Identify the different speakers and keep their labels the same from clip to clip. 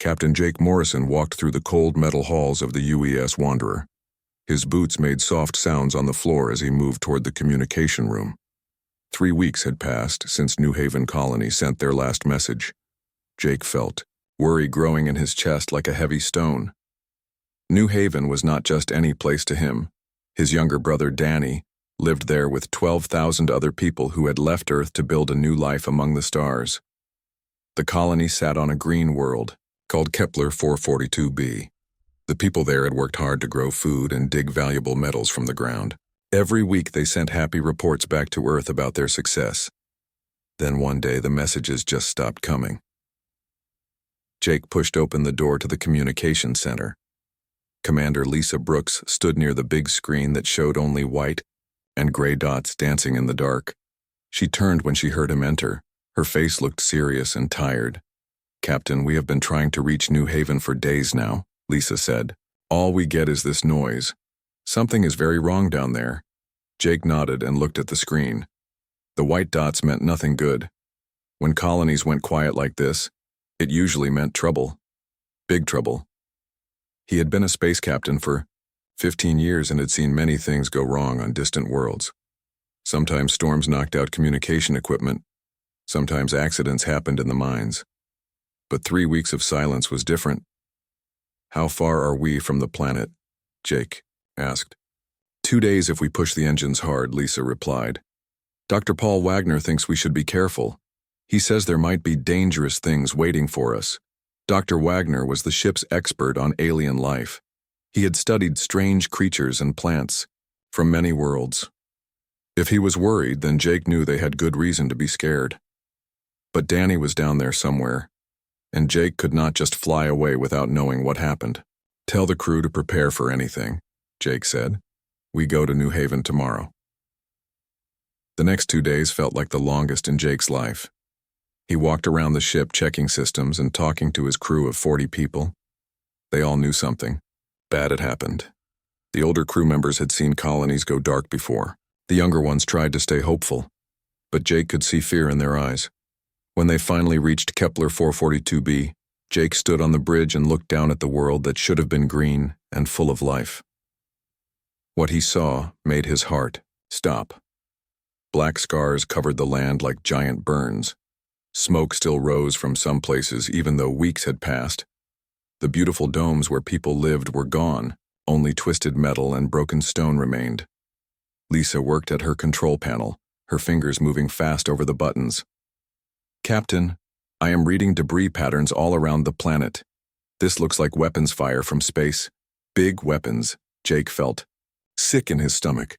Speaker 1: Captain Jake Morrison walked through the cold metal halls of the UES Wanderer. His boots made soft sounds on the floor as he moved toward the communication room. 3 weeks had passed since New Haven Colony sent their last message. Jake felt worry growing in his chest like a heavy stone. New Haven was not just any place to him. His younger brother Danny lived there with 12,000 other people who had left Earth to build a new life among the stars. The colony sat on a green world called Kepler 442b. The people there had worked hard to grow food and dig valuable metals from the ground. Every week they sent happy reports back to Earth about their success. Then one day the messages just stopped coming. Jake pushed open the door to the communication center. Commander Lisa Brooks stood near the big screen that showed only white and gray dots dancing in the dark. She turned when she heard him enter. Her face looked serious and tired. "Captain, we have been trying to reach New Haven for days now," Lisa said. "All we get is this noise. Something is very wrong down there." Jake nodded and looked at the screen. The white dots meant nothing good. When colonies went quiet like this, it usually meant trouble. Big trouble. He had been a space captain for 15 years and had seen many things go wrong on distant worlds. Sometimes storms knocked out communication equipment. Sometimes accidents happened in the mines. But 3 weeks of silence was different. "How far are we from the planet?" Jake asked. 2 days if we push the engines hard," Lisa replied. "Dr. Paul Wagner thinks we should be careful. He says there might be dangerous things waiting for us." Dr. Wagner was the ship's expert on alien life. He had studied strange creatures and plants from many worlds. If he was worried, then Jake knew they had good reason to be scared. But Danny was down there somewhere, and Jake could not just fly away without knowing what happened. "Tell the crew to prepare for anything," Jake said. "We go to New Haven tomorrow." The next 2 days felt like the longest in Jake's life. He walked around the ship checking systems and talking to his crew of 40 people. They all knew something bad had happened. The older crew members had seen colonies go dark before. The younger ones tried to stay hopeful, but Jake could see fear in their eyes. When they finally reached Kepler 442b, Jake stood on the bridge and looked down at the world that should have been green and full of life. What he saw made his heart stop. Black scars covered the land like giant burns. Smoke still rose from some places even though weeks had passed. The beautiful domes where people lived were gone. Only twisted metal and broken stone remained. Lisa worked at her control panel, her fingers moving fast over the buttons. "Captain, I am reading debris patterns all around the planet. This looks like weapons fire from space. Big weapons," Jake felt, sick in his stomach.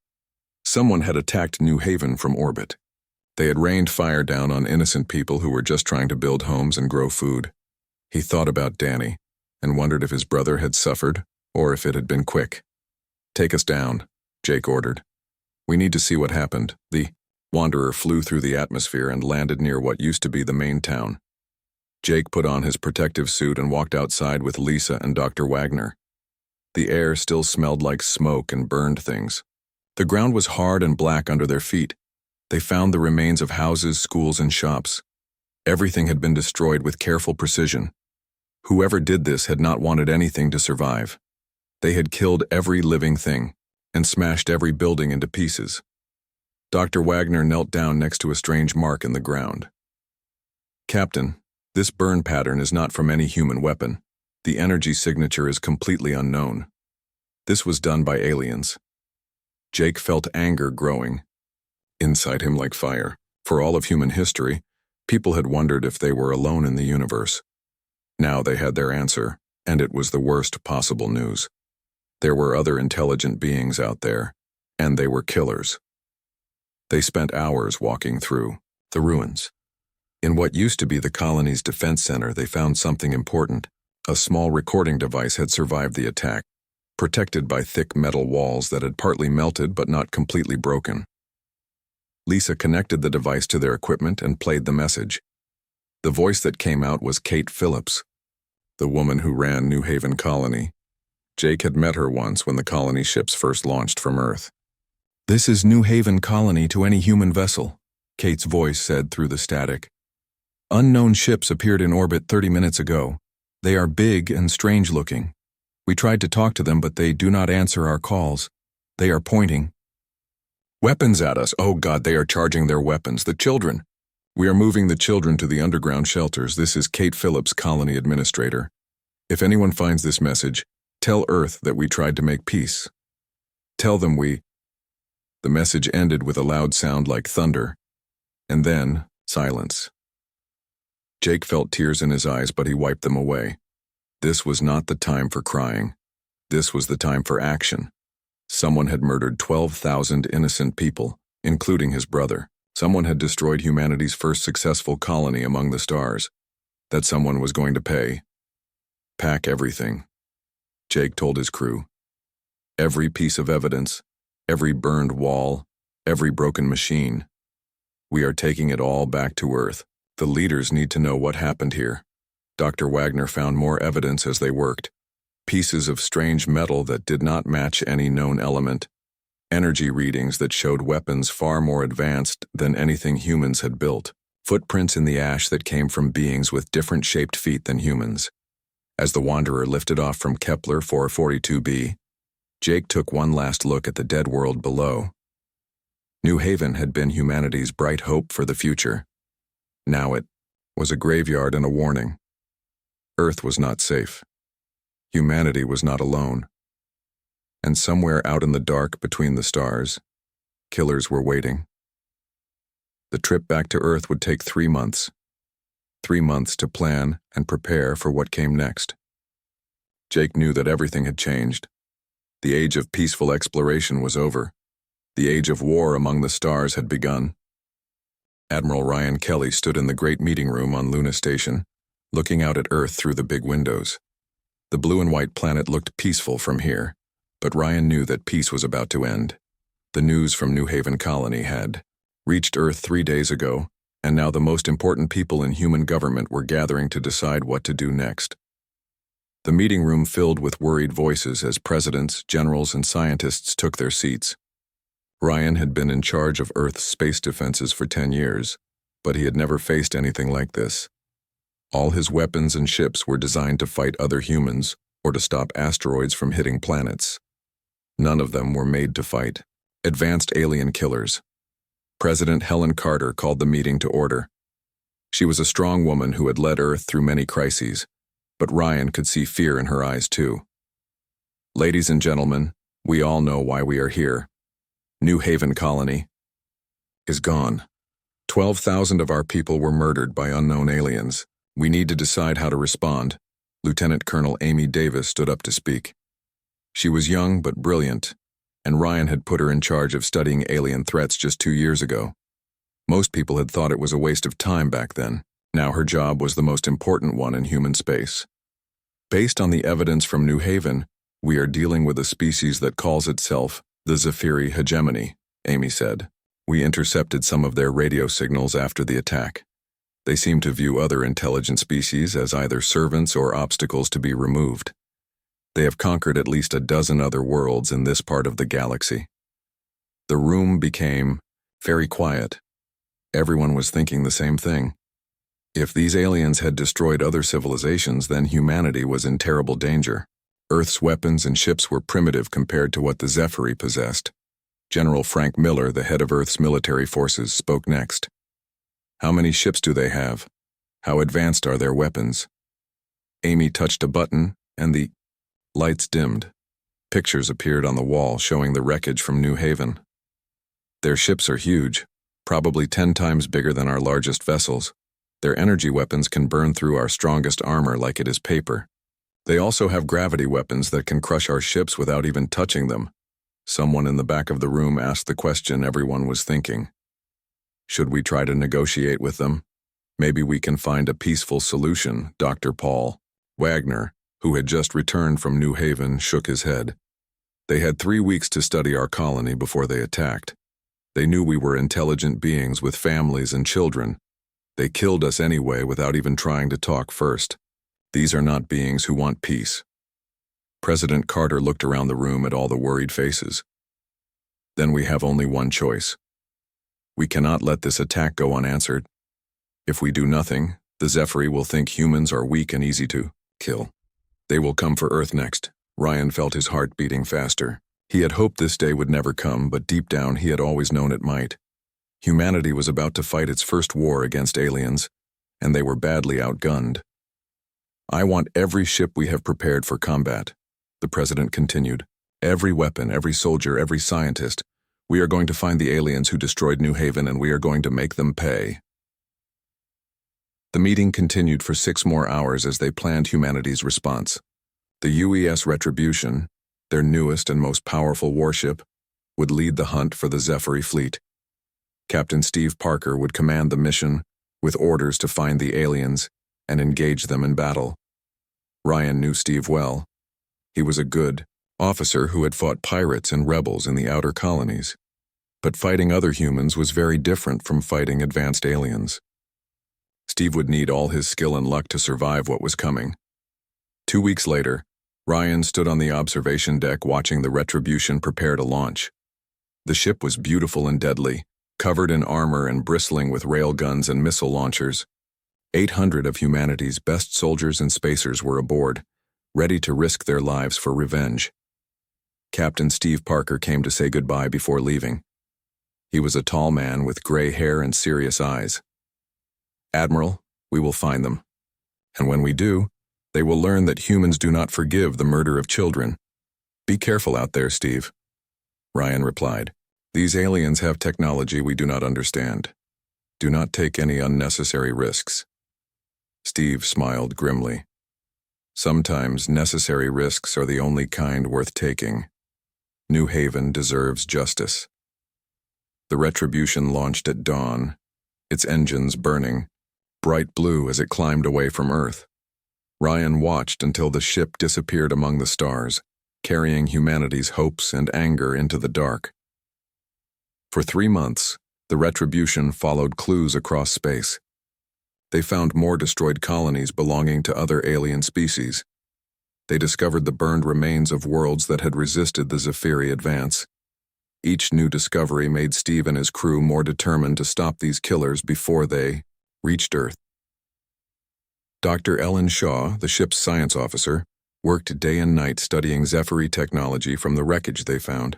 Speaker 1: Someone had attacked New Haven from orbit. They had rained fire down on innocent people who were just trying to build homes and grow food. He thought about Danny and wondered if his brother had suffered or if it had been quick. "Take us down," Jake ordered. "We need to see what happened." The Wanderer flew through the atmosphere and landed near what used to be the main town. Jake put on his protective suit and walked outside with Lisa and Dr. Wagner. The air still smelled like smoke and burned things. The ground was hard and black under their feet. They found the remains of houses, schools, and shops. Everything had been destroyed with careful precision. Whoever did this had not wanted anything to survive. They had killed every living thing and smashed every building into pieces. Dr. Wagner knelt down next to a strange mark in the ground. "Captain, this burn pattern is not from any human weapon. The energy signature is completely unknown. This was done by aliens." Jake felt anger growing inside him like fire. For all of human history, people had wondered if they were alone in the universe. Now they had their answer, and it was the worst possible news. There were other intelligent beings out there, and they were killers. They spent hours walking through the ruins. In what used to be the colony's defense center, they found something important. A small recording device had survived the attack, protected by thick metal walls that had partly melted but not completely broken. Lisa connected the device to their equipment and played the message. The voice that came out was Kate Phillips, the woman who ran New Haven Colony. Jake had met her once when the colony ships first launched from Earth. "This is New Haven Colony to any human vessel," Kate's voice said through the static. "Unknown ships appeared in orbit 30 minutes ago. They are big and strange-looking. We tried to talk to them, but they do not answer our calls. They are pointing weapons at us. Oh God, they are charging their weapons. The children. We are moving the children to the underground shelters. This is Kate Phillips, colony administrator. If anyone finds this message, tell Earth that we tried to make peace. Tell them we... The message ended with a loud sound like thunder, and then silence. Jake felt tears in his eyes, but he wiped them away. This was not the time for crying. This was the time for action. Someone had murdered 12,000 innocent people, including his brother. Someone had destroyed humanity's first successful colony among the stars. That someone was going to pay. Pack everything. Jake told his crew. Every piece of evidence, every burned wall, every broken machine. We are taking it all back to Earth. The leaders need to know what happened here. Dr. Wagner found more evidence as they worked. Pieces of strange metal that did not match any known element. Energy readings that showed weapons far more advanced than anything humans had built. Footprints in the ash that came from beings with different shaped feet than humans. As the Wanderer lifted off from Kepler 442b, Jake took one last look at the dead world below. New Haven had been humanity's bright hope for the future. Now it was a graveyard and a warning. Earth was not safe. Humanity was not alone. And somewhere out in the dark between the stars, killers were waiting. The trip back to Earth would take 3 months. 3 months to plan and prepare for what came next. Jake knew that everything had changed. The age of peaceful exploration was over. The age of war among the stars had begun. Admiral Ryan Kelly stood in the great meeting room on Luna Station, looking out at Earth through the big windows. The blue and white planet looked peaceful from here, but Ryan knew that peace was about to end. The news from New Haven Colony had reached Earth 3 days ago, and now the most important people in human government were gathering to decide what to do next. The meeting room filled with worried voices as presidents, generals, and scientists took their seats. Ryan had been in charge of Earth's space defenses for 10 years, but he had never faced anything like this. All his weapons and ships were designed to fight other humans or to stop asteroids from hitting planets. None of them were made to fight. Advanced alien killers. President Helen Carter called the meeting to order. She was a strong woman who had led Earth through many crises, but Ryan could see fear in her eyes too. Ladies and gentlemen, we all know why we are here. New Haven Colony is gone. 12,000 of our people were murdered by unknown aliens. We need to decide how to respond. Lieutenant Colonel Amy Davis stood up to speak. She was young but brilliant, and Ryan had put her in charge of studying alien threats just 2 years ago. Most people had thought it was a waste of time back then. Now her job was the most important one in human space. Based on the evidence from New Haven, we are dealing with a species that calls itself the Zephyri hegemony, Amy said. We intercepted some of their radio signals after the attack. They seem to view other intelligent species as either servants or obstacles to be removed. They have conquered at least a dozen other worlds in this part of the galaxy. The room became very quiet. Everyone was thinking the same thing. If these aliens had destroyed other civilizations, then humanity was in terrible danger. Earth's weapons and ships were primitive compared to what the Zephyri possessed. General Frank Miller, the head of Earth's military forces, spoke next. How many ships do they have? How advanced are their weapons? Amy touched a button, and the lights dimmed. Pictures appeared on the wall showing the wreckage from New Haven. Their ships are huge, probably 10 times bigger than our largest vessels. Their energy weapons can burn through our strongest armor like it is paper. They also have gravity weapons that can crush our ships without even touching them. Someone in the back of the room asked the question everyone was thinking. Should we try to negotiate with them? Maybe we can find a peaceful solution. Dr. Paul Wagner, who had just returned from New Haven, shook his head. They had 3 weeks to study our colony before they attacked. They knew we were intelligent beings with families and children. They killed us anyway without even trying to talk first. These are not beings who want peace. President Carter looked around the room at all the worried faces. Then we have only one choice. We cannot let this attack go unanswered. If we do nothing, the Zephyri will think humans are weak and easy to kill. They will come for Earth next. Ryan felt his heart beating faster. He had hoped this day would never come, but deep down he had always known it might. Humanity was about to fight its first war against aliens, and they were badly outgunned. I want every ship we have prepared for combat, the president continued. Every weapon, every soldier, every scientist. We are going to find the aliens who destroyed New Haven, and we are going to make them pay. The meeting continued for 6 more hours as they planned humanity's response. The UES Retribution, their newest and most powerful warship, would lead the hunt for the Zephyr fleet. Captain Steve Parker would command the mission, with orders to find the aliens and engage them in battle. Ryan knew Steve well. He was a good officer who had fought pirates and rebels in the outer colonies. But fighting other humans was very different from fighting advanced aliens. Steve would need all his skill and luck to survive what was coming. 2 weeks later, Ryan stood on the observation deck watching the Retribution prepare to launch. The ship was beautiful and deadly, covered in armor and bristling with railguns and missile launchers. 800 of humanity's best soldiers and spacers were aboard, ready to risk their lives for revenge. Captain Steve Parker came to say goodbye before leaving. He was a tall man with gray hair and serious eyes. Admiral, we will find them. And when we do, they will learn that humans do not forgive the murder of children. Be careful out there, Steve. Ryan replied. These aliens have technology we do not understand. Do not take any unnecessary risks. Steve smiled grimly. Sometimes necessary risks are the only kind worth taking. New Haven deserves justice. The Retribution launched at dawn, its engines burning, bright blue as it climbed away from Earth. Ryan watched until the ship disappeared among the stars, carrying humanity's hopes and anger into the dark. For 3 months, the Retribution followed clues across space. They found more destroyed colonies belonging to other alien species. They discovered the burned remains of worlds that had resisted the Zephyri advance. Each new discovery made Steve and his crew more determined to stop these killers before they reached Earth. Dr. Ellen Shaw, the ship's science officer, worked day and night studying Zephyri technology from the wreckage they found.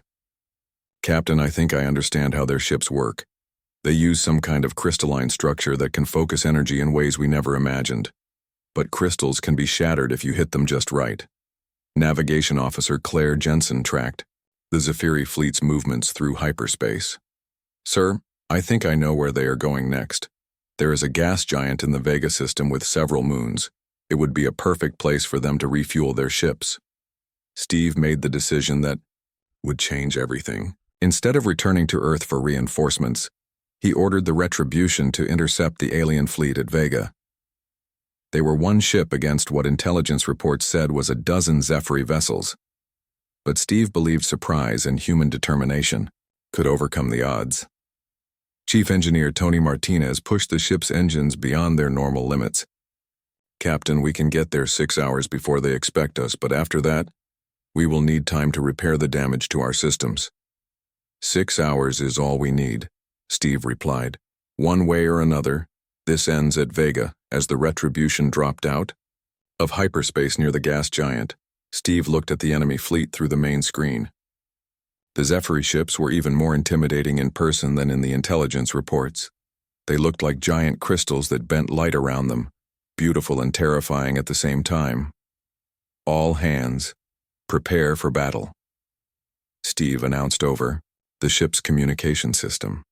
Speaker 1: Captain, I think I understand how their ships work. They use some kind of crystalline structure that can focus energy in ways we never imagined. But crystals can be shattered if you hit them just right. Navigation Officer Claire Jensen tracked the Zephyri fleet's movements through hyperspace. Sir, I think I know where they are going next. There is a gas giant in the Vega system with several moons. It would be a perfect place for them to refuel their ships. Steve made the decision that would change everything. Instead of returning to Earth for reinforcements, he ordered the Retribution to intercept the alien fleet at Vega. They were one ship against what intelligence reports said was a dozen Zephyri vessels. But Steve believed surprise and human determination could overcome the odds. Chief Engineer Tony Martinez pushed the ship's engines beyond their normal limits. Captain, we can get there 6 hours before they expect us, but after that, we will need time to repair the damage to our systems. 6 hours is all we need, Steve replied. One way or another, this ends at Vega. As the Retribution dropped out of hyperspace near the gas giant, Steve looked at the enemy fleet through the main screen. The Zephyri ships were even more intimidating in person than in the intelligence reports. They looked like giant crystals that bent light around them, beautiful and terrifying at the same time. All hands, prepare for battle. Steve announced over the ship's communication system.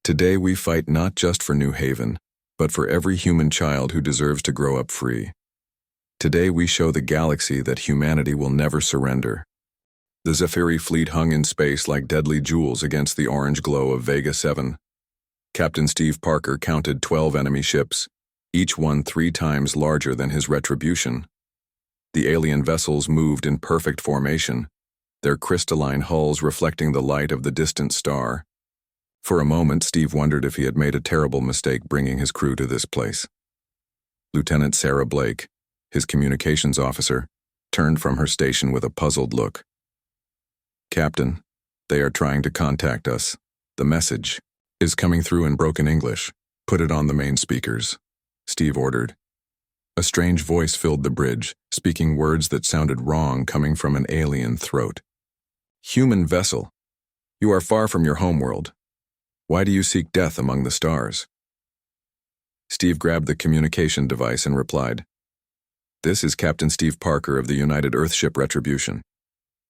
Speaker 1: Today we fight not just for New Haven, but for every human child who deserves to grow up free. Today we show the galaxy that humanity will never surrender. The Zephyri fleet hung in space like deadly jewels against the orange glow of Vega 7. Captain Steve Parker counted 12 enemy ships, each one 3 times larger than his Retribution. The alien vessels moved in perfect formation, their crystalline hulls reflecting the light of the distant star. For a moment, Steve wondered if he had made a terrible mistake bringing his crew to this place. Lieutenant Sarah Blake, his communications officer, turned from her station with a puzzled look. Captain, they are trying to contact us. The message is coming through in broken English. Put it on the main speakers, Steve ordered. A strange voice filled the bridge, speaking words that sounded wrong coming from an alien throat. Human vessel, you are far from your homeworld. Why do you seek death among the stars? Steve grabbed the communication device and replied, This is Captain Steve Parker of the United Earthship Retribution.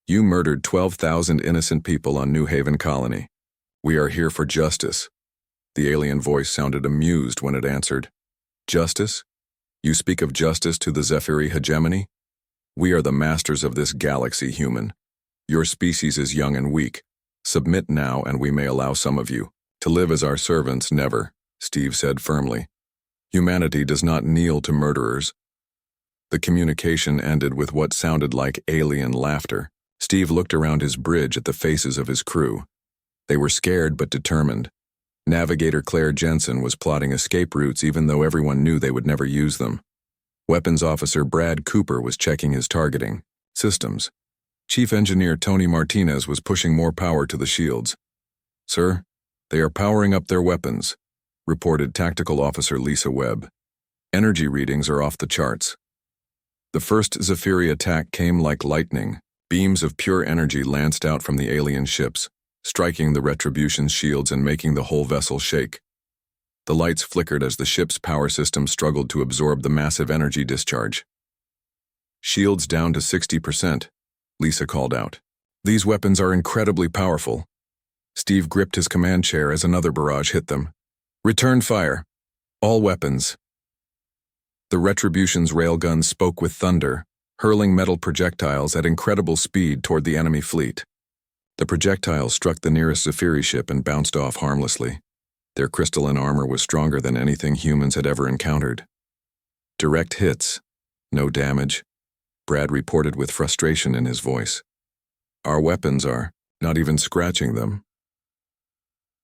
Speaker 1: You murdered 12,000 innocent people on New Haven Colony. We are here for justice. The alien voice sounded amused when it answered, Justice? You speak of justice to the Zephyri hegemony? We are the masters of this galaxy, human. Your species is young and weak. Submit now and we may allow some of you to live as our servants. Never, Steve said firmly. Humanity does not kneel to murderers. The communication ended with what sounded like alien laughter. Steve looked around his bridge at the faces of his crew. They were scared but determined. Navigator Claire Jensen was plotting escape routes even though everyone knew they would never use them. Weapons Officer Brad Cooper was checking his targeting systems. Chief Engineer Tony Martinez was pushing more power to the shields. Sir, they are powering up their weapons, reported Tactical Officer Lisa Webb. Energy readings are off the charts. The first Zephyri attack came like lightning. Beams of pure energy lanced out from the alien ships, striking the Retribution's shields and making the whole vessel shake. The lights flickered as the ship's power system struggled to absorb the massive energy discharge. Shields down to 60%, Lisa called out. These weapons are incredibly powerful. Steve gripped his command chair as another barrage hit them. Return fire. All weapons. The Retribution's railguns spoke with thunder, hurling metal projectiles at incredible speed toward the enemy fleet. The projectiles struck the nearest Zephyri ship and bounced off harmlessly. Their crystalline armor was stronger than anything humans had ever encountered. Direct hits, no damage, Brad reported with frustration in his voice. Our weapons are not even scratching them.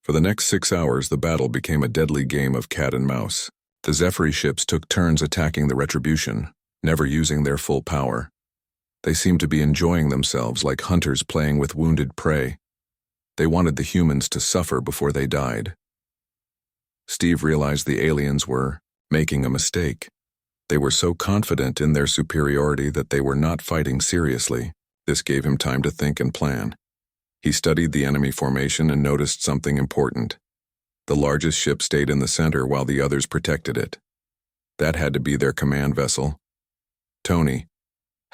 Speaker 1: For the next 6 hours, the battle became a deadly game of cat and mouse. The Zephyri ships took turns attacking the Retribution, never using their full power. They seemed to be enjoying themselves like hunters playing with wounded prey. They wanted the humans to suffer before they died. Steve realized the aliens were making a mistake. They were so confident in their superiority that they were not fighting seriously. This gave him time to think and plan. He studied the enemy formation and noticed something important. The largest ship stayed in the center while the others protected it. That had to be their command vessel. Tony,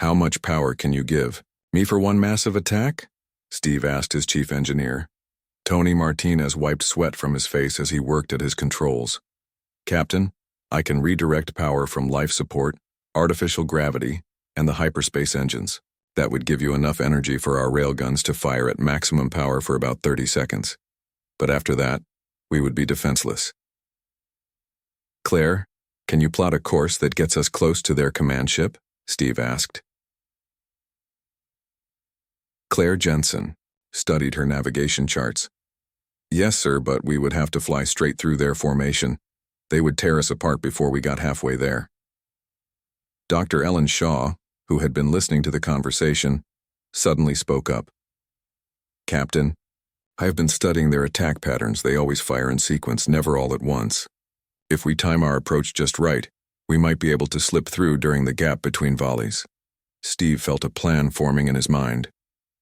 Speaker 1: how much power can you give? Me for one massive attack? Steve asked his chief engineer. Tony Martinez wiped sweat from his face as he worked at his controls. Captain, I can redirect power from life support, artificial gravity, and the hyperspace engines. That would give you enough energy for our railguns to fire at maximum power for about 30 seconds. But after that, we would be defenseless. Claire, can you plot a course that gets us close to their command ship? Steve asked. Claire Jensen studied her navigation charts. Yes, sir, but we would have to fly straight through their formation. They would tear us apart before we got halfway there. Dr. Ellen Shaw, who had been listening to the conversation, suddenly spoke up. Captain, I have been studying their attack patterns. They always fire in sequence, never all at once. If we time our approach just right, we might be able to slip through during the gap between volleys. Steve felt a plan forming in his mind.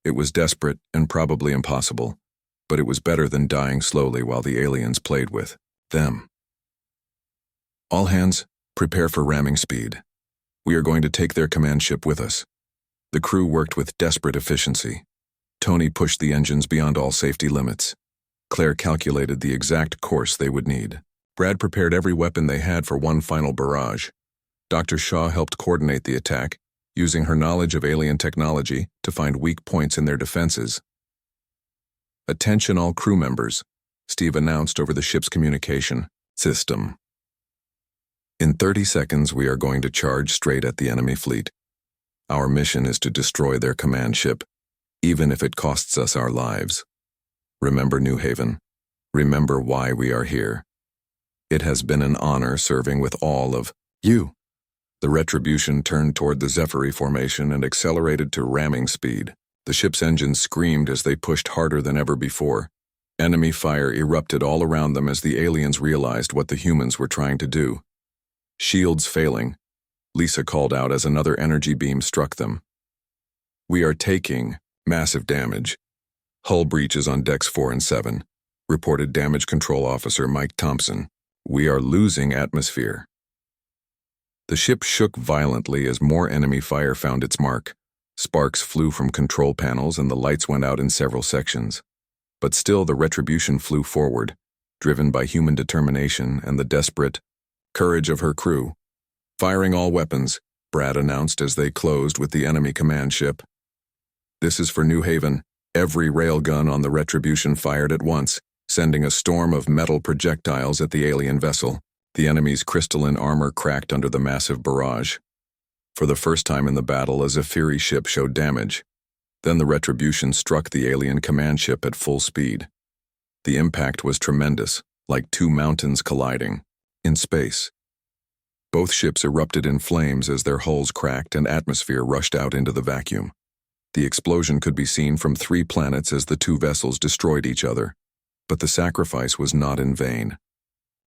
Speaker 1: It was desperate and probably impossible, but it was better than dying slowly while the aliens played with them. All hands, prepare for ramming speed. We are going to take their command ship with us. The crew worked with desperate efficiency. Tony pushed the engines beyond all safety limits. Claire calculated the exact course they would need. Brad prepared every weapon they had for one final barrage. Dr. Shaw helped coordinate the attack, using her knowledge of alien technology to find weak points in their defenses. Attention all crew members, Steve announced over the ship's communication system. In 30 seconds, we are going to charge straight at the enemy fleet. Our mission is to destroy their command ship, even if it costs us our lives. Remember New Haven. Remember why we are here. It has been an honor serving with all of you. The Retribution turned toward the Zephyri formation and accelerated to ramming speed. The ship's engines screamed as they pushed harder than ever before. Enemy fire erupted all around them as the aliens realized what the humans were trying to do. Shields failing, Lisa called out as another energy beam struck them. "We are taking massive damage. Hull breaches on decks 4 and 7, reported Damage Control Officer Mike Thompson. We are losing atmosphere." The ship shook violently as more enemy fire found its mark. Sparks flew from control panels and the lights went out in several sections. But still the Retribution flew forward, driven by human determination and the desperate courage of her crew. "Firing all weapons," Brad announced as they closed with the enemy command ship. "This is for New Haven." Every railgun on the Retribution fired at once, sending a storm of metal projectiles at the alien vessel. The enemy's crystalline armor cracked under the massive barrage. For the first time in the battle, a Zephyri ship showed damage. Then the Retribution struck the alien command ship at full speed. The impact was tremendous, like two mountains colliding in space. Both ships erupted in flames as their hulls cracked and atmosphere rushed out into the vacuum. The explosion could be seen from 3 planets as the two vessels destroyed each other. But the sacrifice was not in vain.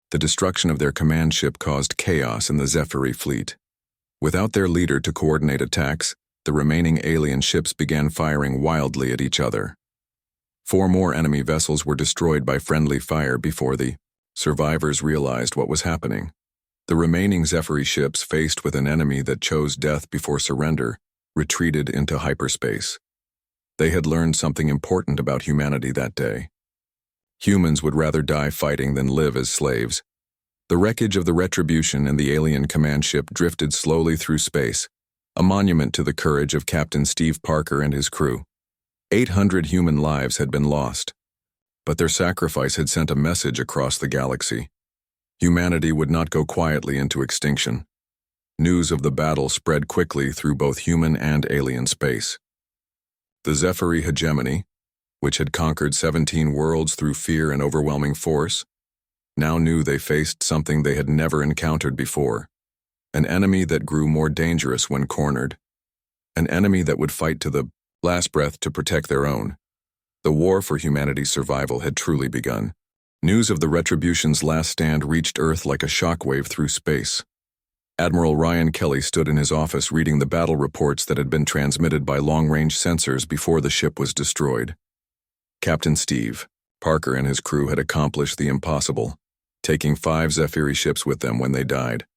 Speaker 1: The destruction of their command ship caused chaos in the Zephyri fleet. Without their leader to coordinate attacks, the remaining alien ships began firing wildly at each other. 4 more enemy vessels were destroyed by friendly fire before the survivors realized what was happening. The remaining Zephyri ships, faced with an enemy that chose death before surrender, retreated into hyperspace. They had learned something important about humanity that day. Humans would rather die fighting than live as slaves. The wreckage of the Retribution and the alien command ship drifted slowly through space, a monument to the courage of Captain Steve Parker and his crew. 800 human lives had been lost, but their sacrifice had sent a message across the galaxy. Humanity would not go quietly into extinction. News of the battle spread quickly through both human and alien space. The Zephyri hegemony, which had conquered 17 worlds through fear and overwhelming force, now knew they faced something they had never encountered before. An enemy that grew more dangerous when cornered. An enemy that would fight to the last breath to protect their own. The war for humanity's survival had truly begun. News of the Retribution's last stand reached Earth like a shockwave through space. Admiral Ryan Kelly stood in his office reading the battle reports that had been transmitted by long-range sensors before the ship was destroyed. Captain Steve Parker and his crew had accomplished the impossible, taking 5 Zephyri ships with them when they died.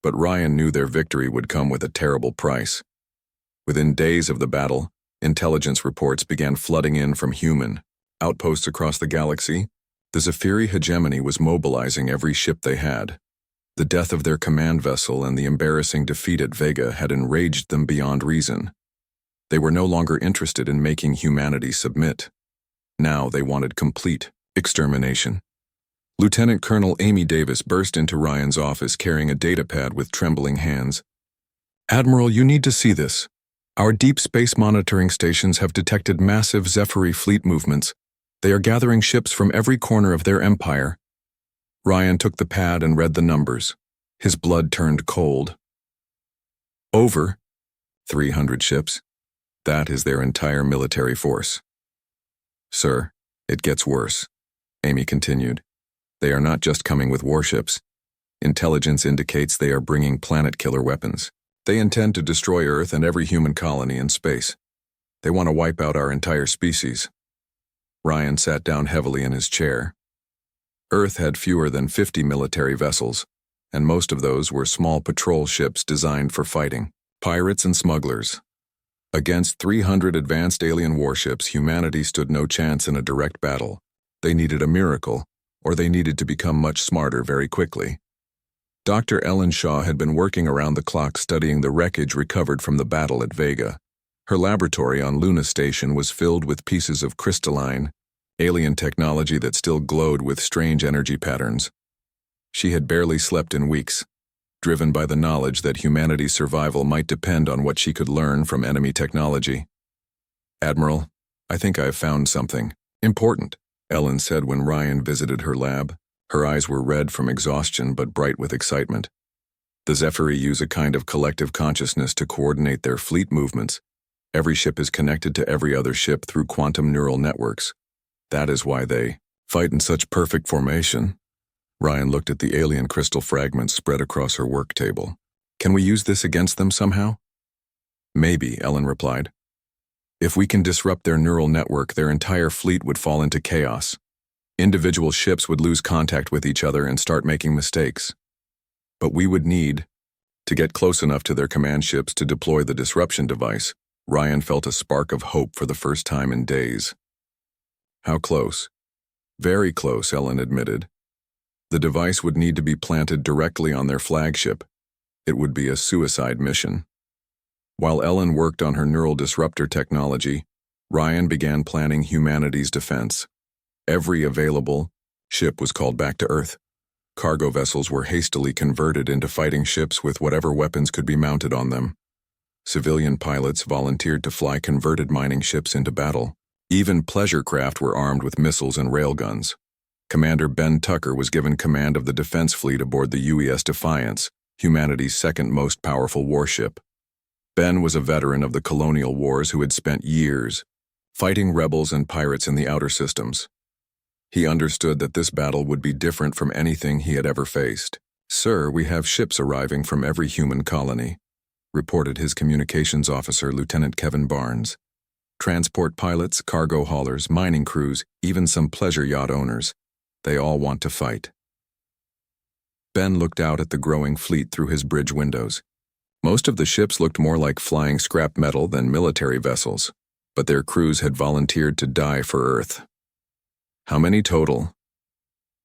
Speaker 1: But Ryan knew their victory would come with a terrible price. Within days of the battle, intelligence reports began flooding in from human outposts across the galaxy. The Zephyri hegemony was mobilizing every ship they had. The death of their command vessel and the embarrassing defeat at Vega had enraged them beyond reason. They were no longer interested in making humanity submit. Now they wanted complete extermination. Lieutenant Colonel Amy Davis burst into Ryan's office carrying a datapad with trembling hands. "Admiral, you need to see this. Our deep space monitoring stations have detected massive Zephyri fleet movements. They are gathering ships from every corner of their empire." Ryan took the pad and read the numbers. His blood turned cold. Over 300 ships. That is their entire military force. "Sir, it gets worse," Amy continued. "They are not just coming with warships. Intelligence indicates they are bringing planet-killer weapons. They intend to destroy Earth and every human colony in space. They want to wipe out our entire species." Ryan sat down heavily in his chair. Earth had fewer than 50 military vessels, and most of those were small patrol ships designed for fighting pirates and smugglers. Against 300 advanced alien warships, humanity stood no chance in a direct battle. They needed a miracle, or they needed to become much smarter very quickly. Dr. Ellen Shaw had been working around the clock studying the wreckage recovered from the battle at Vega. Her laboratory on Luna Station was filled with pieces of crystalline, alien technology that still glowed with strange energy patterns. She had barely slept in weeks, driven by the knowledge that humanity's survival might depend on what she could learn from enemy technology. "Admiral, I think I have found something important," Ellen said when Ryan visited her lab. Her eyes were red from exhaustion but bright with excitement. "The Zephyri use a kind of collective consciousness to coordinate their fleet movements. Every ship is connected to every other ship through quantum neural networks. That is why they fight in such perfect formation." Ryan looked at the alien crystal fragments spread across her work table. Can we use this against them somehow? Maybe, Ellen replied. If we can disrupt their neural network, their entire fleet would fall into chaos. Individual ships would lose contact with each other and start making mistakes. But we would need to get close enough to their command ships to deploy the disruption device. Ryan felt a spark of hope for the first time in days. How close? Very close, Ellen admitted. The device would need to be planted directly on their flagship. It would be a suicide mission. While Ellen worked on her neural disruptor technology, Ryan began planning humanity's defense. Every available ship was called back to Earth. Cargo vessels were hastily converted into fighting ships with whatever weapons could be mounted on them. Civilian pilots volunteered to fly converted mining ships into battle. Even pleasure craft were armed with missiles and railguns. Commander Ben Tucker was given command of the defense fleet aboard the UES Defiance, humanity's second most powerful warship. Ben was a veteran of the colonial wars who had spent years fighting rebels and pirates in the outer systems. He understood that this battle would be different from anything he had ever faced. "Sir, we have ships arriving from every human colony," reported his communications officer, Lieutenant Kevin Barnes. "Transport pilots, cargo haulers, mining crews, even some pleasure yacht owners. They all want to fight." Ben looked out at the growing fleet through his bridge windows. Most of the ships looked more like flying scrap metal than military vessels, but their crews had volunteered to die for Earth. "How many total?"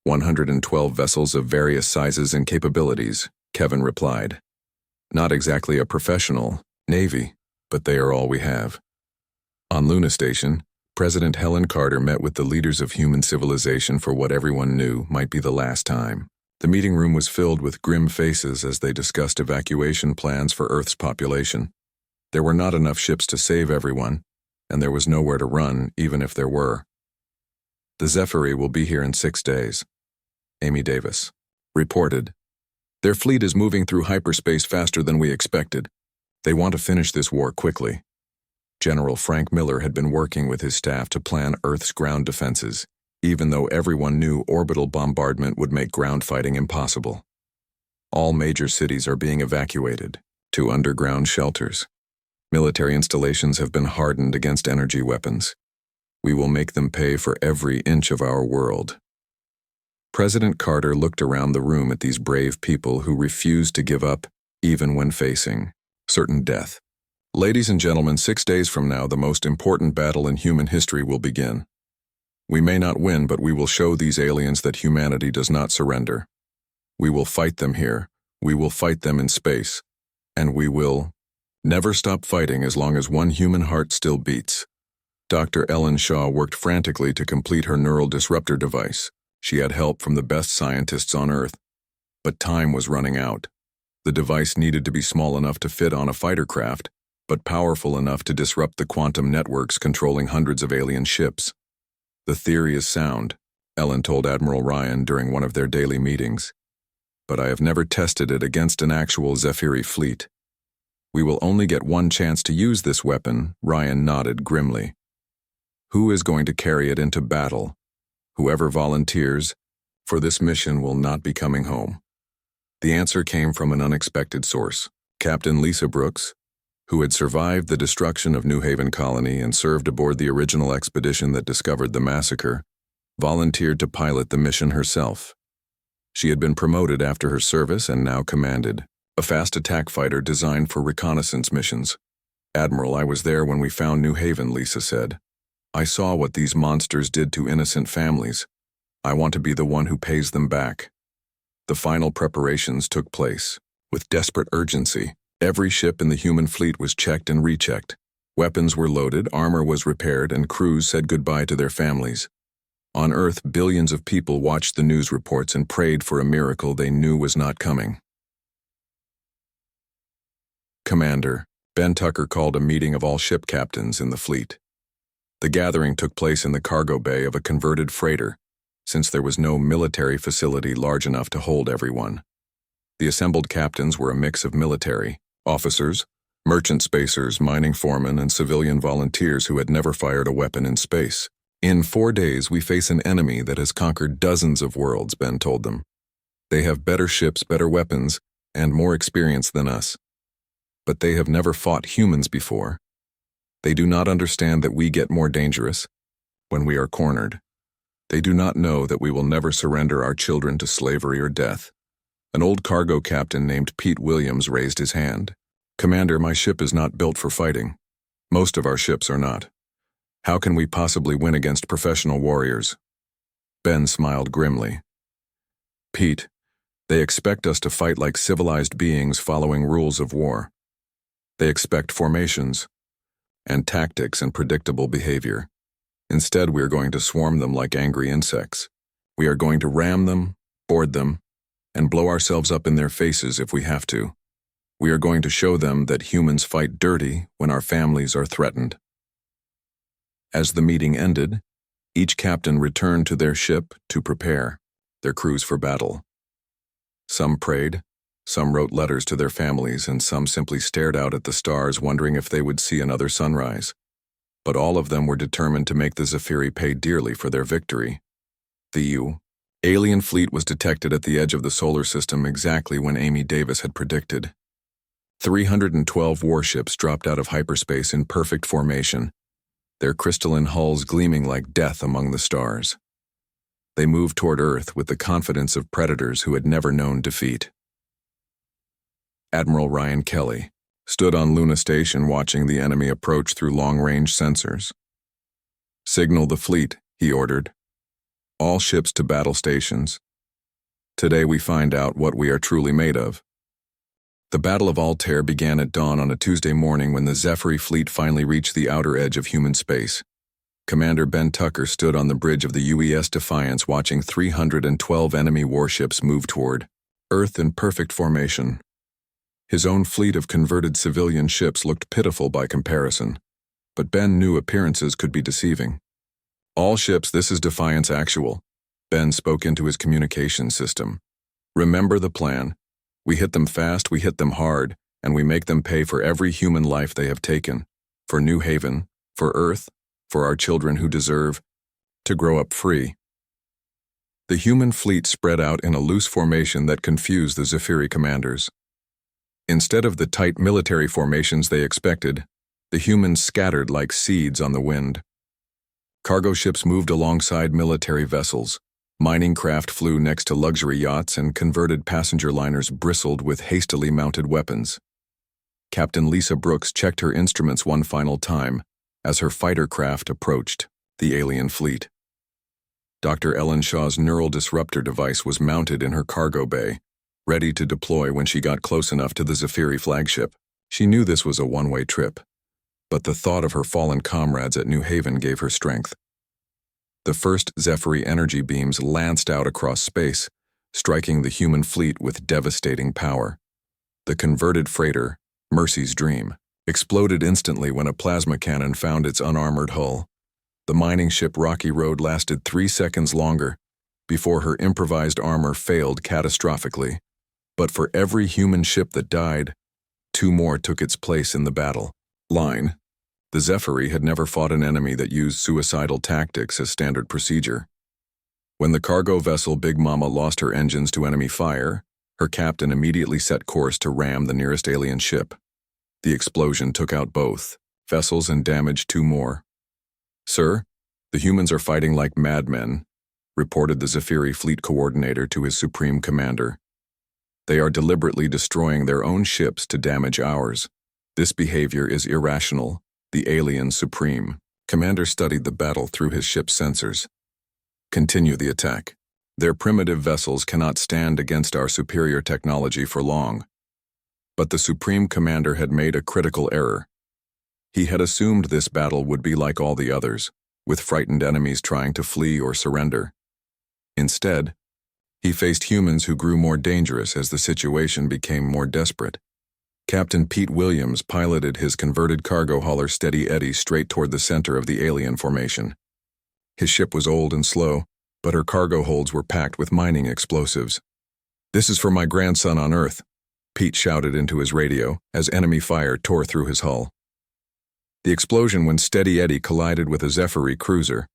Speaker 1: 112 vessels of various sizes and capabilities, Kevin replied. "Not exactly a professional navy, but they are all we have." On Luna Station, President Helen Carter met with the leaders of human civilization for what everyone knew might be the last time. The meeting room was filled with grim faces as they discussed evacuation plans for Earth's population. There were not enough ships to save everyone, and there was nowhere to run, even if there were. "The Zephyri will be here in 6 days," Amy Davis reported. "Their fleet is moving through hyperspace faster than we expected. They want to finish this war quickly." General Frank Miller had been working with his staff to plan Earth's ground defenses, even though everyone knew orbital bombardment would make ground fighting impossible. All major cities are being evacuated to underground shelters. Military installations have been hardened against energy weapons. We will make them pay for every inch of our world. President Carter looked around the room at these brave people who refused to give up, even when facing certain death. "Ladies and gentlemen, 6 days from now, the most important battle in human history will begin. We may not win, but we will show these aliens that humanity does not surrender. We will fight them here, we will fight them in space, and we will never stop fighting as long as one human heart still beats." Dr. Ellen Shaw worked frantically to complete her neural disruptor device. She had help from the best scientists on Earth, but time was running out. The device needed to be small enough to fit on a fighter craft, but powerful enough to disrupt the quantum networks controlling hundreds of alien ships. "The theory is sound," Ellen told Admiral Ryan during one of their daily meetings, "but I have never tested it against an actual Zephyri fleet. We will only get one chance to use this weapon," Ryan nodded grimly. "Who is going to carry it into battle? Whoever volunteers for this mission will not be coming home." The answer came from an unexpected source. Captain Lisa Brooks, who had survived the destruction of New Haven Colony and served aboard the original expedition that discovered the massacre, volunteered to pilot the mission herself. She had been promoted after her service and now commanded a fast attack fighter designed for reconnaissance missions. "Admiral, I was there when we found New Haven," Lisa said. "I saw what these monsters did to innocent families. I want to be the one who pays them back." The final preparations took place with desperate urgency. Every ship in the human fleet was checked and rechecked. Weapons were loaded, armor was repaired, and crews said goodbye to their families. On Earth, billions of people watched the news reports and prayed for a miracle they knew was not coming. Commander Ben Tucker called a meeting of all ship captains in the fleet. The gathering took place in the cargo bay of a converted freighter, since there was no military facility large enough to hold everyone. The assembled captains were a mix of military officers, merchant spacers, mining foremen, and civilian volunteers who had never fired a weapon in space. "In 4 days, we face an enemy that has conquered dozens of worlds," Ben told them. "They have better ships, better weapons, and more experienced than us. But they have never fought humans before. They do not understand that we get more dangerous when we are cornered. They do not know that we will never surrender our children to slavery or death. An old cargo captain named Pete Williams raised his hand. "Commander, my ship is not built for fighting. Most of our ships are not. How can we possibly win against professional warriors?" Ben smiled grimly. "Pete, they expect us to fight like civilized beings following rules of war. They expect formations and tactics and predictable behavior. Instead, we are going to swarm them like angry insects. We are going to ram them, board them, and blow ourselves up in their faces if we have to. We are going to show them that humans fight dirty when our families are threatened." As the meeting ended, each captain returned to their ship to prepare their crews for battle. Some prayed, some wrote letters to their families, and some simply stared out at the stars wondering if they would see another sunrise. But all of them were determined to make the Zephyri pay dearly for their victory. The alien fleet was detected at the edge of the solar system exactly when Amy Davis had predicted. 312 warships dropped out of hyperspace in perfect formation, their crystalline hulls gleaming like death among the stars. They moved toward Earth with the confidence of predators who had never known defeat. Admiral Ryan Kelly stood on Luna Station watching the enemy approach through long-range sensors. "Signal the fleet," he ordered. "All ships to battle stations. Today we find out what we are truly made of." The Battle of Altair began at dawn on a Tuesday morning when the Zephyri fleet finally reached the outer edge of human space. Commander Ben Tucker stood on the bridge of the UES Defiance watching 312 enemy warships move toward Earth in perfect formation. His own fleet of converted civilian ships looked pitiful by comparison, but Ben knew appearances could be deceiving. "All ships, this is Defiance Actual." Ben spoke into his communication system. "Remember the plan. We hit them fast, we hit them hard, and we make them pay for every human life they have taken. For New Haven, for Earth, for our children who deserve to grow up free." The human fleet spread out in a loose formation that confused the Zephyri commanders. Instead of the tight military formations they expected, the humans scattered like seeds on the wind. Cargo ships moved alongside military vessels. Mining craft flew next to luxury yachts, and converted passenger liners bristled with hastily mounted weapons. Captain Lisa Brooks checked her instruments one final time as her fighter craft approached the alien fleet. Dr. Ellen Shaw's neural disruptor device was mounted in her cargo bay, ready to deploy when she got close enough to the Zephyri flagship. She knew this was a one-way trip, but the thought of her fallen comrades at New Haven gave her strength. The first Zephyri energy beams lanced out across space, striking the human fleet with devastating power. The converted freighter, Mercy's Dream, exploded instantly when a plasma cannon found its unarmored hull. The mining ship Rocky Road lasted 3 seconds longer before her improvised armor failed catastrophically. But for every human ship that died, 2 more took its place in the battle line. The Zephyri had never fought an enemy that used suicidal tactics as standard procedure. When the cargo vessel Big Mama lost her engines to enemy fire, her captain immediately set course to ram the nearest alien ship. The explosion took out both vessels and damaged 2 more. "Sir, the humans are fighting like madmen," reported the Zephyri fleet coordinator to his supreme commander. "They are deliberately destroying their own ships to damage ours. This behavior is irrational. The alien supreme." Commander studied the battle through his ship's sensors. "Continue the attack. Their primitive vessels cannot stand against our superior technology for long." But the Supreme Commander had made a critical error. He had assumed this battle would be like all the others, with frightened enemies trying to flee or surrender. Instead, he faced humans who grew more dangerous as the situation became more desperate. Captain Pete Williams piloted his converted cargo hauler Steady Eddie straight toward the center of the alien formation. His ship was old and slow, but her cargo holds were packed with mining explosives. "This is for my grandson on Earth," Pete shouted into his radio as enemy fire tore through his hull. The explosion when Steady Eddie collided with a Zephyri cruiser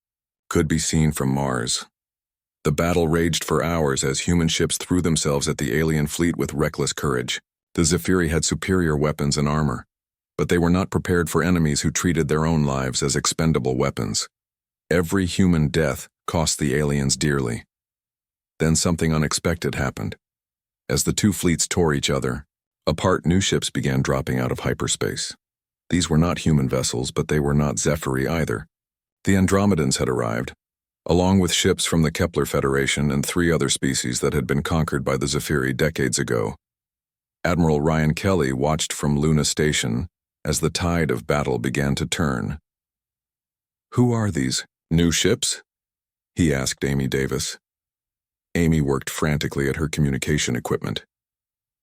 Speaker 1: could be seen from Mars. The battle raged for hours as human ships threw themselves at the alien fleet with reckless courage. The Zephyri had superior weapons and armor, but they were not prepared for enemies who treated their own lives as expendable weapons. Every human death cost the aliens dearly. Then something unexpected happened. As the two fleets tore each other apart, new ships began dropping out of hyperspace. These were not human vessels, but they were not Zephyri either. The Andromedans had arrived, along with ships from the Kepler Federation and 3 other species that had been conquered by the Zephyri decades ago. Admiral Ryan Kelly watched from Luna Station as the tide of battle began to turn. "Who are these new ships?" he asked Amy Davis. Amy worked frantically at her communication equipment.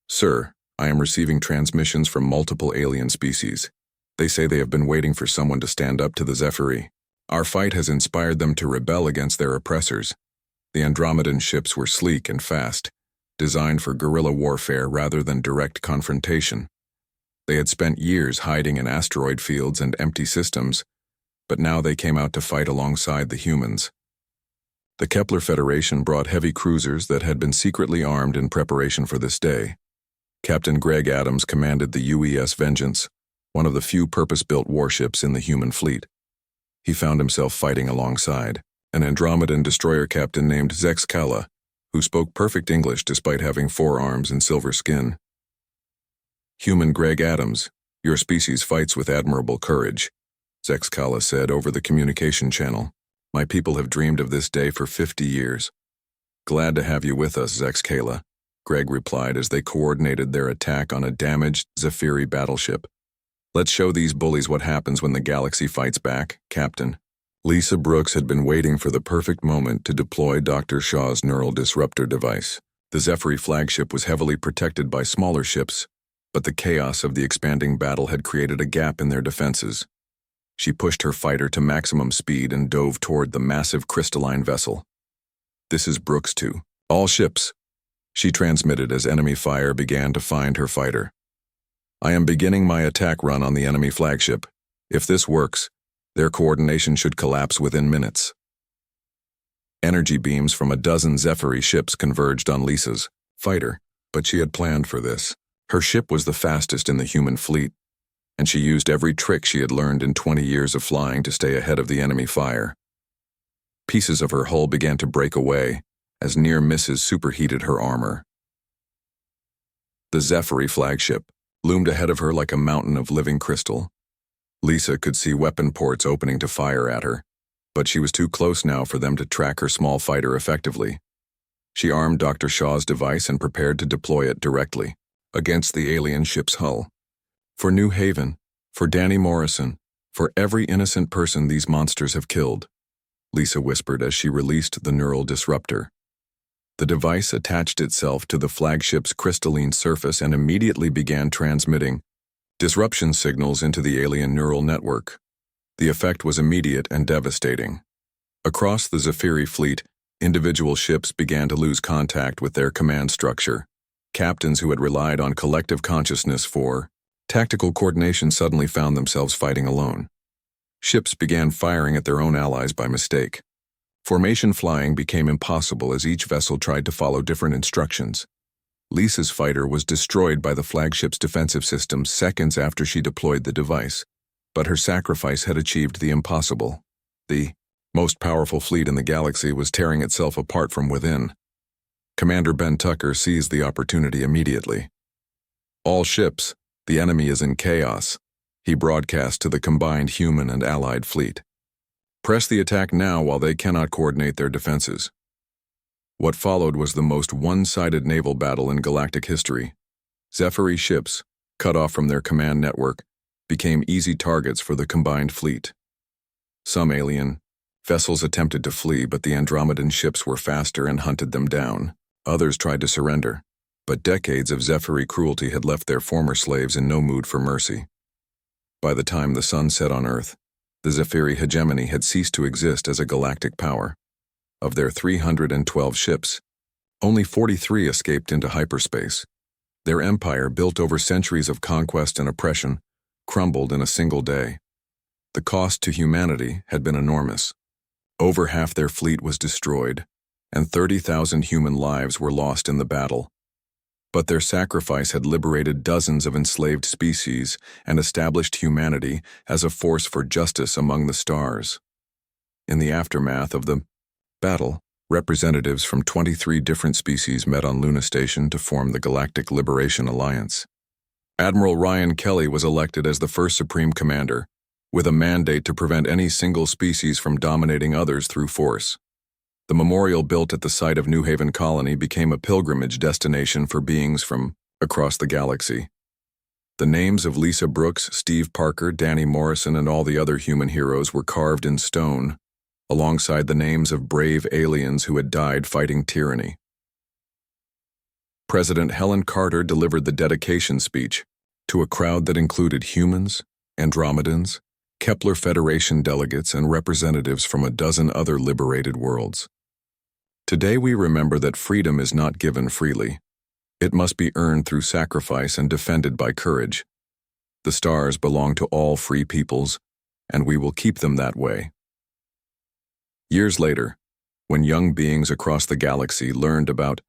Speaker 1: "Sir, I am receiving transmissions from multiple alien species. They say they have been waiting for someone to stand up to the Zephyri. Our fight has inspired them to rebel against their oppressors." The Andromedan ships were sleek and fast, designed for guerrilla warfare rather than direct confrontation. They had spent years hiding in asteroid fields and empty systems, but now they came out to fight alongside the humans. The Kepler Federation brought heavy cruisers that had been secretly armed in preparation for this day. Captain Greg Adams commanded the UES Vengeance, one of the few purpose-built warships in the human fleet. He found himself fighting alongside an Andromedan destroyer captain named Zexcala, who spoke perfect English despite having 4 arms and silver skin. "Human Greg Adams, your species fights with admirable courage," Zexcala said over the communication channel. "My people have dreamed of this day for 50 years. "Glad to have you with us, Zexcala," Greg replied as they coordinated their attack on a damaged Zephyri battleship. "Let's show these bullies what happens when the galaxy fights back, Captain." Lisa Brooks had been waiting for the perfect moment to deploy Dr. Shaw's neural disruptor device. The Zephyri flagship was heavily protected by smaller ships, but the chaos of the expanding battle had created a gap in their defenses. She pushed her fighter to maximum speed and dove toward the massive crystalline vessel. "This is Brooks 2. All ships," she transmitted as enemy fire began to find her fighter. "I am beginning my attack run on the enemy flagship. If this works, their coordination should collapse within minutes." Energy beams from a dozen Zephyri ships converged on Lisa's fighter, but she had planned for this. Her ship was the fastest in the human fleet, and she used every trick she had learned in 20 years of flying to stay ahead of the enemy fire. Pieces of her hull began to break away as near misses superheated her armor. The Zephyri flagship loomed ahead of her like a mountain of living crystal. Lisa could see weapon ports opening to fire at her, but she was too close now for them to track her small fighter effectively. She armed Dr. Shaw's device and prepared to deploy it directly against the alien ship's hull. "For New Haven, for Danny Morrison, for every innocent person these monsters have killed," Lisa whispered as she released the neural disruptor. The device attached itself to the flagship's crystalline surface and immediately began transmitting disruption signals into the alien neural network. The effect was immediate and devastating. Across the Zephyri fleet, individual ships began to lose contact with their command structure. Captains who had relied on collective consciousness for tactical coordination suddenly found themselves fighting alone. Ships began firing at their own allies by mistake. Formation flying became impossible as each vessel tried to follow different instructions. Lisa's fighter was destroyed by the flagship's defensive systems seconds after she deployed the device, but her sacrifice had achieved the impossible. The most powerful fleet in the galaxy was tearing itself apart from within. Commander Ben Tucker seized the opportunity immediately. "All ships, the enemy is in chaos," he broadcast to the combined human and allied fleet. "Press the attack now while they cannot coordinate their defenses." What followed was the most one-sided naval battle in galactic history. Zephyri ships, cut off from their command network, became easy targets for the combined fleet. Some alien vessels attempted to flee, but the Andromedan ships were faster and hunted them down. Others tried to surrender, but decades of Zephyri cruelty had left their former slaves in no mood for mercy. By the time the sun set on Earth, the Zephyri hegemony had ceased to exist as a galactic power. Of their 312 ships, only 43 escaped into hyperspace. Their empire, built over centuries of conquest and oppression, crumbled in a single day. The cost to humanity had been enormous. Over half their fleet was destroyed, and 30,000 human lives were lost in the battle. But their sacrifice had liberated dozens of enslaved species and established humanity as a force for justice among the stars. In the aftermath of the battle, representatives from 23 different species met on Luna Station to form the Galactic Liberation Alliance. Admiral Ryan Kelly was elected as the first Supreme Commander, with a mandate to prevent any single species from dominating others through force. The memorial built at the site of New Haven Colony became a pilgrimage destination for beings from across the galaxy. The names of Lisa Brooks, Steve Parker, Danny Morrison, and all the other human heroes were carved in stone, alongside the names of brave aliens who had died fighting tyranny. President Helen Carter delivered the dedication speech to a crowd that included humans, Andromedans, Kepler Federation delegates, and representatives from a dozen other liberated worlds. Today we remember that freedom is not given freely. It must be earned through sacrifice and defended by courage. The stars belong to all free peoples, and we will keep them that way. Years later, when young beings across the galaxy learned about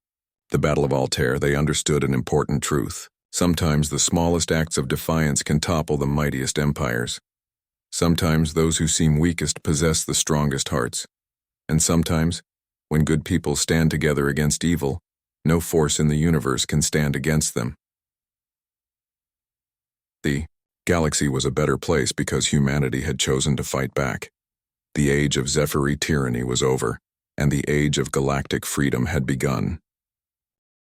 Speaker 1: the Battle of Altair, they understood an important truth. Sometimes the smallest acts of defiance can topple the mightiest empires. Sometimes those who seem weakest possess the strongest hearts. And sometimes, when good people stand together against evil, no force in the universe can stand against them. The galaxy was a better place because humanity had chosen to fight back. The age of Zephyri tyranny was over, and the age of galactic freedom had begun.